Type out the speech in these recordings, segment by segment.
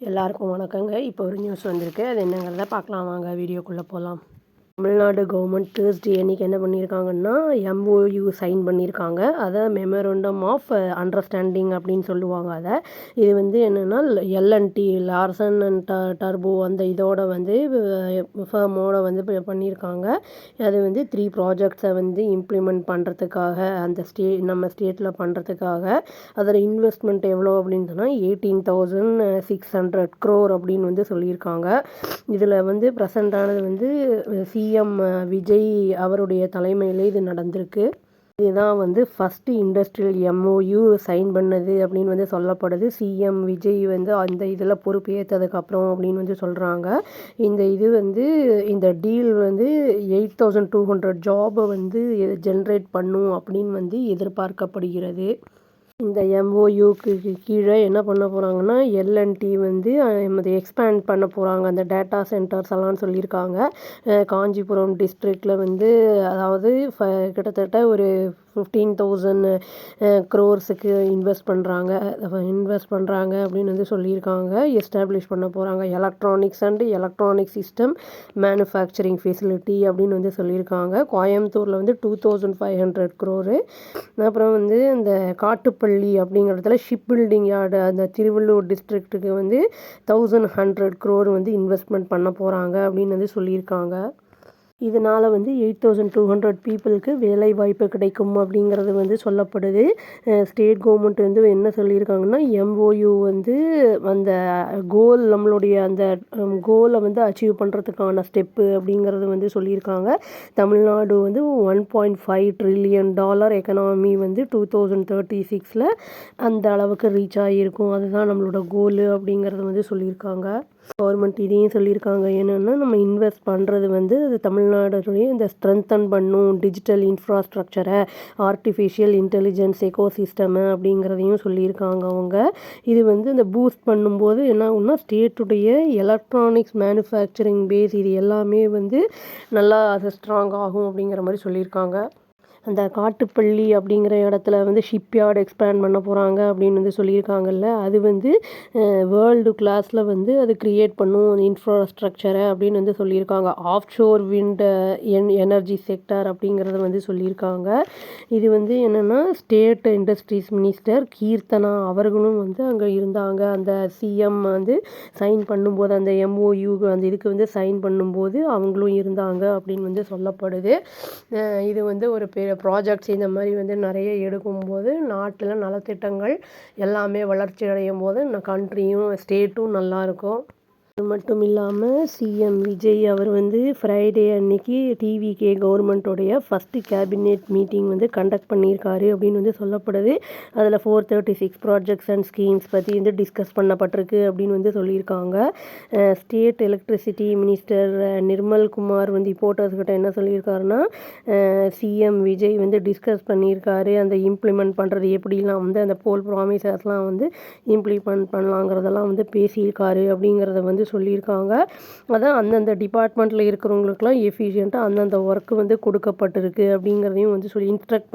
எல்லாருக்கும் வணக்கங்க. இப்போ ஒரு நியூஸ் வந்திருக்கு. அது என்னங்கிறத பார்க்கலாம் வாங்க. வீடியோக்குள்ளே போகலாம். தமிழ்நாடு கவர்மெண்ட் தேர்ஸ்டே அன்றைக்கி என்ன பண்ணியிருக்காங்கன்னா எம்ஓயு சைன் பண்ணியிருக்காங்க. அதை மெமரண்டம் ஆஃப் அண்டர்ஸ்டாண்டிங் அப்படின்னு சொல்லுவாங்க. அதை இது வந்து என்னென்னா எல்என்டி லார்சன் அண்ட் டர்போ அந்த இதோட வந்து ஃபேமோட வந்து பண்ணியிருக்காங்க. அது வந்து 3 ப்ராஜெக்ட்ஸை வந்து இம்ப்ளிமெண்ட் பண்ணுறதுக்காக அந்த நம்ம ஸ்டேட்டில் பண்ணுறதுக்காக அதோட இன்வெஸ்ட்மெண்ட் எவ்வளோ அப்படின்னு சொன்னால் 18,600 crore அப்படின்னு வந்து சொல்லியிருக்காங்க. இதில் வந்து ப்ரெசண்டானது வந்து சிஎம் விஜய் அவருடைய தலைமையிலே இது நடந்திருக்கு. இதுதான் வந்து ஃபஸ்ட்டு இண்டஸ்ட்ரியல் எம்ஓயு சைன் பண்ணது அப்படின்னு வந்து சொல்லப்படுது. சிஎம் விஜய் வந்து அந்த இதில் பொறுப்பேற்றதுக்கப்புறம் அப்படின்னு வந்து சொல்கிறாங்க. இது வந்து இந்த டீல் வந்து 8,200 ஜாபை வந்து ஜென்ரேட் பண்ணும் அப்படின்னு வந்து எதிர்பார்க்கப்படுகிறது. இந்த எம்ஓயுக்கு கீழே என்ன பண்ண போகிறாங்கன்னா எல்என்டி வந்து எக்ஸ்பேண்ட் பண்ண போகிறாங்க. அந்த டேட்டா சென்டர்ஸ் எல்லாம் சொல்லியிருக்காங்க. காஞ்சிபுரம் டிஸ்ட்ரிக்டில் வந்து அதாவது கிட்டத்தட்ட ஒரு 15,000 crores இன்வெஸ்ட் பண்ணுறாங்க அப்படின்னு வந்து சொல்லியிருக்காங்க. எஸ்டாப்ளிஷ் பண்ண போகிறாங்க electronics and electronic system manufacturing facility அப்படின்னு வந்து சொல்லியிருக்காங்க. கோயம்புத்தூரில் வந்து 2,500 crore. அப்புறம் வந்து இந்த காட்டுப்பள்ளி அப்படிங்கிறதுல ஷிப் பில்டிங் யார்டு அந்த திருவள்ளூர் டிஸ்ட்ரிக்ட்டுக்கு வந்து 1,100 crore வந்து இன்வெஸ்ட்மெண்ட் பண்ண போகிறாங்க அப்படின்னு வந்து சொல்லியிருக்காங்க. இதனால் வந்து 8,200 பீப்புளுக்கு வேலை வாய்ப்பு கிடைக்கும் அப்படிங்கிறது வந்து சொல்லப்படுது. ஸ்டேட் கவர்மெண்ட் வந்து என்ன சொல்லியிருக்காங்கன்னா எம்ஓயு வந்து அந்த நம்மளுடைய அந்த கோலை வந்து அச்சீவ் பண்ணுறதுக்கான ஸ்டெப்பு அப்படிங்கிறது வந்து சொல்லியிருக்காங்க. தமிழ்நாடு வந்து $1.5 trillion எக்கனாமி வந்து 2036 அந்த அளவுக்கு ரீச் ஆகியிருக்கும். அதுதான் நம்மளோட கோலு அப்படிங்கிறது வந்து சொல்லியிருக்காங்க. கவர்மெண்ட் இதையும் சொல்லியிருக்காங்க. என்னென்னா நம்ம இன்வெஸ்ட் பண்ணுறது வந்து அது தமிழ்நாடுடைய இந்த ஸ்ட்ரென்தன் பண்ணும் டிஜிட்டல் இன்ஃப்ராஸ்ட்ரக்சரை ஆர்டிஃபிஷியல் இன்டெலிஜென்ஸ் எக்கோசிஸ்டமு அப்படிங்கிறதையும் சொல்லியிருக்காங்க அவங்க. இது வந்து இந்த பூஸ்ட் பண்ணும்போது என்ன ஆகும்னா ஸ்டேட்டுடைய எலக்ட்ரானிக்ஸ் மேனுஃபேக்சரிங் பேஸ் இது எல்லாமே வந்து நல்லா அது ஸ்ட்ராங் ஆகும் அப்படிங்கிற மாதிரி சொல்லியிருக்காங்க. அந்த காட்டுப்பள்ளி அப்படிங்கிற இடத்துல வந்து ஷிப்யார்டு எக்ஸ்பேண்ட் பண்ண போகிறாங்க அப்படின்னு வந்து சொல்லியிருக்காங்கல்ல. அது வந்து வேர்ல்டு கிளாஸில் வந்து அது க்ரியேட் பண்ணும் இன்ஃப்ராஸ்ட்ரக்சரை அப்படின்னு வந்து சொல்லியிருக்காங்க. ஆஃப்ஷோர் விண்ட் எனர்ஜி செக்டர் அப்படிங்கிறத வந்து சொல்லியிருக்காங்க. இது வந்து என்னென்னா ஸ்டேட் இண்டஸ்ட்ரீஸ் மினிஸ்டர் கீர்த்தனா அவர்களும் வந்து அங்கே இருந்தாங்க. அந்த சிஎம் வந்து சைன் பண்ணும்போது அந்த எம்ஓயு அந்த இதுக்கு வந்து சைன் பண்ணும்போது அவங்களும் இருந்தாங்க அப்படின்னு வந்து சொல்லப்படுது. இது வந்து ஒரு ப்ராஜெக்ட்ஸ் இந்த மாதிரி வந்து நிறைய எடுக்கும்போது நாட்டில் நலத்திட்டங்கள் எல்லாமே வளர்ச்சி அடையும் போது கண்ட்ரியும் ஸ்டேட்டும் நல்லாயிருக்கும். அது மட்டும் இல்லாமல் சிஎம் விஜய் அவர் வந்து ஃப்ரைடே அன்னைக்கு டிவிகே கவர்மெண்ட்டோடைய ஃபஸ்ட்டு கேபினெட் மீட்டிங் வந்து கண்டக்ட் பண்ணியிருக்காரு அப்படின்னு வந்து சொல்லப்படுது. அதில் 436 ப்ராஜெக்ட்ஸ் அண்ட் ஸ்கீம்ஸ் பற்றி வந்து டிஸ்கஸ் பண்ணப்பட்டிருக்கு அப்படின்னு வந்து சொல்லியிருக்காங்க. ஸ்டேட் எலக்ட்ரிசிட்டி மினிஸ்டர் நிர்மல்குமார் வந்து ரிப்போர்ட்டர்ஸ்கிட்ட என்ன சொல்லியிருக்காருன்னா சிஎம் விஜய் வந்து டிஸ்கஸ் பண்ணியிருக்காரு. அந்த இம்ப்ளிமெண்ட் பண்ணுறது எப்படிலாம் வந்து அந்த போல் ப்ராமிசஸ்லாம் வந்து இம்ப்ளிமெண்ட் பண்ணலாங்கிறதெல்லாம் வந்து பேசியிருக்காரு அப்படிங்கிறத வந்து சொல்லியிருக்காங்க. அதான் அந்தந்த டிபார்ட்மெண்ட்டில் இருக்கிறவங்களுக்குலாம் எஃபிஷியண்ட்டாக அந்தந்த ஒர்க்கு வந்து கொடுக்கப்பட்டிருக்கு அப்படிங்கிறதையும் வந்து சொல்லி இன்ஸ்ட்ரக்ட்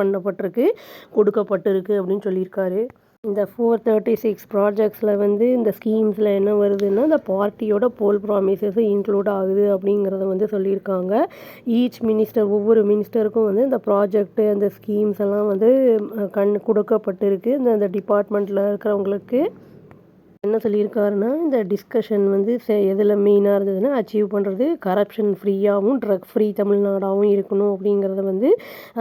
கொடுக்கப்பட்டிருக்கு அப்படின்னு சொல்லியிருக்காரு. இந்த 436 ப்ராஜெக்ட்ஸில் வந்து இந்த ஸ்கீம்ஸில் என்ன வருதுன்னா இந்த பார்ட்டியோட போல் ப்ராமிசஸ் இன்க்ளூட் ஆகுது அப்படிங்கிறத வந்து சொல்லியிருக்காங்க. ஈச் மினிஸ்டர் ஒவ்வொரு மினிஸ்டருக்கும் வந்து இந்த ப்ராஜெக்ட்டு அந்த ஸ்கீம்ஸ் எல்லாம் வந்து கொடுக்கப்பட்டிருக்கு. இந்த டிபார்ட்மெண்ட்டில் இருக்கிறவங்களுக்கு என்ன சொல்லியிருக்காருன்னா இந்த டிஸ்கஷன் வந்து எதில் மெயினாக இருந்ததுன்னா அச்சீவ் பண்ணுறது கரப்ஷன் ஃப்ரீயாகவும் ட்ரக் ஃப்ரீ தமிழ்நாடாகவும் இருக்கணும் அப்படிங்கிறத வந்து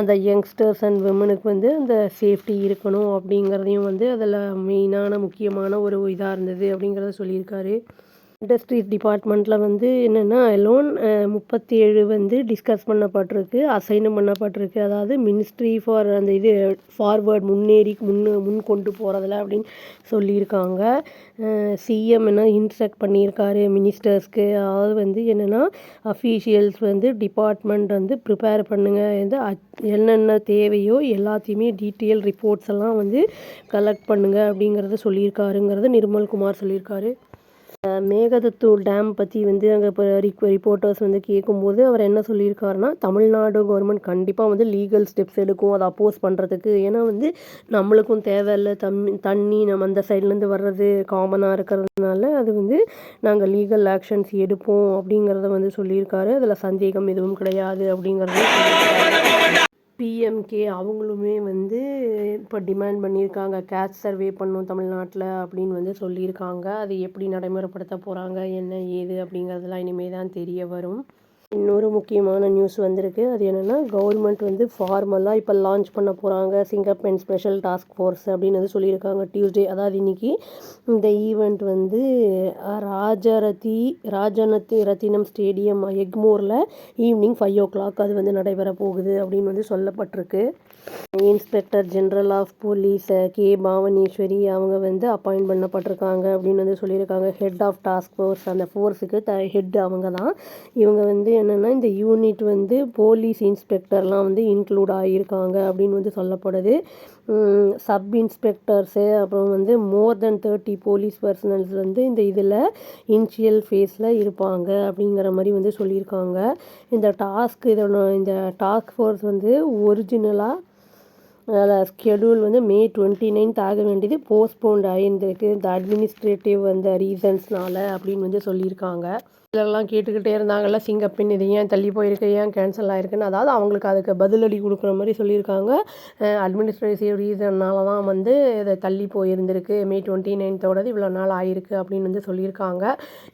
அந்த யங்ஸ்டர்ஸ் அண்ட் விமனுக்கு வந்து அந்த சேஃப்டி இருக்கணும் அப்படிங்கிறதையும் வந்து அதில் மெயினான முக்கியமான ஒரு இதாக இருந்தது அப்படிங்கிறத சொல்லியிருக்காரு. இண்டஸ்ட்ரீஸ் டிபார்ட்மெண்ட்டில் வந்து என்னென்னா லோன் 37 வந்து டிஸ்கஸ் பண்ணப்பட்டிருக்கு, அசைனும் பண்ணப்பட்டிருக்கு. அதாவது மினிஸ்ட்ரி ஃபார் அந்த இது ஃபார்வேர்ட் முன் கொண்டு போகிறதில்ல அப்படின்னு சொல்லியிருக்காங்க. சிஎம் என்ன இன்ஸ்ட்ரக்ட் பண்ணியிருக்காரு மினிஸ்டர்ஸ்க்கு. அதாவது வந்து என்னென்னா அஃபீஷியல்ஸ் வந்து டிபார்ட்மெண்ட் வந்து ப்ரிப்பேர் பண்ணுங்கள், வந்து என்னென்ன தேவையோ எல்லாத்தையுமே டீட்டெயில் ரிப்போர்ட்ஸ் எல்லாம் வந்து கலெக்ட் பண்ணுங்கள் அப்படிங்கிறத சொல்லியிருக்காருங்கிறத நிர்மல்குமார் சொல்லியிருக்காரு. மேகதத்தூர் டேம் பற்றி வந்து அங்கே இப்போ ரிப்போர்ட்டர்ஸ் வந்து கேட்கும்போது அவர் என்ன சொல்லியிருக்காருன்னா, தமிழ்நாடு கவர்மெண்ட் கண்டிப்பாக வந்து லீகல் ஸ்டெப்ஸ் எடுக்கும் அதை அப்போஸ் பண்ணுறதுக்கு. ஏன்னா வந்து நம்மளுக்கும் தேவையில்ல தண்ணி நம்ம அந்த சைட்லேருந்து வர்றது காமனாக இருக்கிறதுனால அது வந்து நாங்கள் லீகல் ஆக்ஷன்ஸ் எடுப்போம் அப்படிங்கிறத வந்து சொல்லியிருக்காரு. அதில் சந்தேகம் எதுவும் கிடையாது அப்படிங்கிறத சொல்லியிருக்காரு. பிஎம்கே அவங்களுமே வந்து இப்போ டிமாண்ட் பண்ணியிருக்காங்க, கேட்ச் சர்வே பண்ணணும் தமிழ்நாட்டில் அப்படின்னு வந்து சொல்லியிருக்காங்க. அது எப்படி நடைமுறைப்படுத்த போகிறாங்க, என்ன ஏது அப்படிங்கிறதுலாம் இனிமேல் தான் தெரிய வரும். இன்னொரு முக்கியமான நியூஸ் வந்திருக்கு. அது என்னென்னா, கவர்மெண்ட் வந்து ஃபார்மலாக இப்போ லான்ச் பண்ண போகிறாங்க சிங்கப்பெண் ஸ்பெஷல் டாஸ்க் ஃபோர்ஸ் அப்படின்னு வந்து சொல்லியிருக்காங்க. டியூஸ்டே, அதாவது இன்றைக்கி இந்த ஈவெண்ட் வந்து ரத்தினம் ஸ்டேடியம் எக்மோரில் ஈவினிங் 5 o'clock அது வந்து நடைபெற போகுது அப்படின்னு வந்து சொல்லப்பட்டிருக்கு. Inspector general of police K Bhavaneswari அவங்க வந்து அப்பாயிண்ட் பண்ணப்பட்டிருக்காங்க அப்படின்னு வந்து சொல்லியிருக்காங்க. ஹெட் ஆஃப் டாஸ்க் ஃபோர்ஸ், அந்த ஃபோர்ஸுக்கு ஹெட் அவங்க தான். இவங்க வந்து என்னென்னா இந்த யூனிட் வந்து போலீஸ் இன்ஸ்பெக்டர்லாம் வந்து இன்க்ளூட் ஆகியிருக்காங்க அப்படின்னு வந்து சொல்லப்படுது. சப் இன்ஸ்பெக்டர்ஸு அப்புறம் வந்து மோர் தென் 30 போலீஸ் பர்சனல்ஸ் வந்து இந்த இதில் இனிஷியல் ஃபேஸில் இருப்பாங்க அப்படிங்கிற மாதிரி வந்து சொல்லியிருக்காங்க. இந்த டாஸ்க் ஃபோர்ஸ் வந்து ஒரிஜினலாக ஸ்கெடியூல் வந்து May 29 ஆக வேண்டியது போஸ்ட்போன்ட் ஆகியிருந்திருக்கு இந்த அட்மினிஸ்ட்ரேட்டிவ் அந்த ரீசன்ஸ்னால அப்படின்னு வந்து சொல்லியிருக்காங்க. இதெல்லாம் கேட்டுக்கிட்டே இருந்தாங்கல்ல, சிங்கப்பெண் இது ஏன் தள்ளி போயிருக்கு, ஏன் கேன்சல் ஆகிருக்குன்னு. அதாவது அவங்களுக்கு அதுக்கு பதிலடி கொடுக்குற மாதிரி சொல்லியிருக்காங்க. அட்மினிஸ்ட்ரேட்டிவ் ரீசன்னால தான் வந்து இதை தள்ளி போயிருந்திருக்கு, May 29 இவ்வளோ நாள் ஆகிருக்கு அப்படின்னு வந்து சொல்லியிருக்காங்க.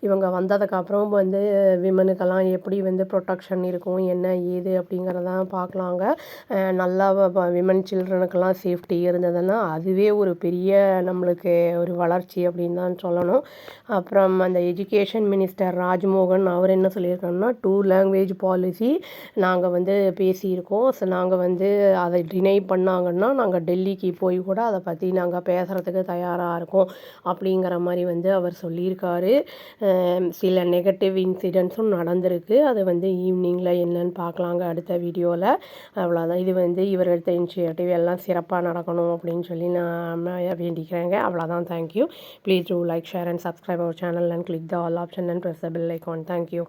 இவங்க வந்ததுக்கப்புறம் வந்து விமனுக்கெல்லாம் எப்படி வந்து ப்ரொடெக்ஷன் இருக்கும், என்ன ஏது அப்படிங்கிறதான் பார்க்கலாங்க. நல்லா விமன் சில்ட்ரனுக்கெல்லாம் சேஃப்டி இருந்ததுன்னா அதுவே ஒரு பெரிய நம்மளுக்கு ஒரு வளர்ச்சி அப்படின்னு தான் சொல்லணும். அப்புறம் அந்த எஜுகேஷன் மினிஸ்டர் ராஜ்மோகன் அவர் என்ன சொல்லியிருக்காருன்னா, 2 language பாலிசி நாங்கள் வந்து பேசியிருக்கோம். நாங்கள் வந்து அதை டினை பண்ணாங்கன்னா நாங்கள் டெல்லிக்கு போய் கூட அதை பற்றி நாங்கள் பேசுகிறதுக்கு தயாராக இருக்கோம் அப்படிங்கிற மாதிரி வந்து அவர் சொல்லியிருக்காரு. சில நெகட்டிவ் இன்சிடென்ட்ஸும் நடந்திருக்கு. அது வந்து ஈவினிங்கில் என்னன்னு பார்க்கலாங்க அடுத்த வீடியோவில். அவ்வளோதான். இது வந்து இவர் எடுத்த இனிஷியேட்டிவ் எல்லாம் சிறப்பாக நடக்கணும் அப்படின்னு சொல்லி நான் வேண்டிக்கிறேங்க. அவ்வளோதான். Thank you. Please do like, share and subscribe our channel and click the all option and press the bell icon. Thank you.